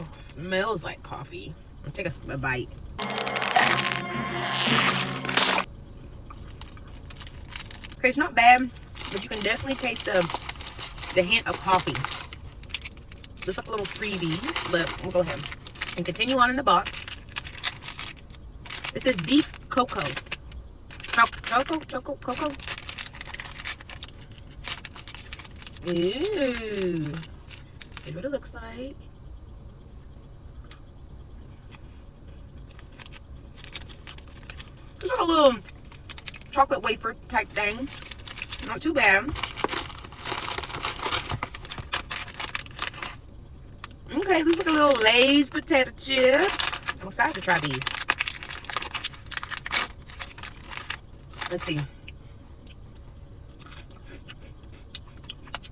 Oh, smells like coffee. I'll take a bite. Okay, it's not bad, but you can definitely taste the hint of coffee. Looks like a little freebie, but we'll go ahead and continue on in the box. It says deep cocoa. Cocoa. Ooh. Here's what it looks like. It's like a little chocolate wafer type thing. Not too bad. Okay, looks like a little Lay's potato chips. I'm excited to try these. Let's see.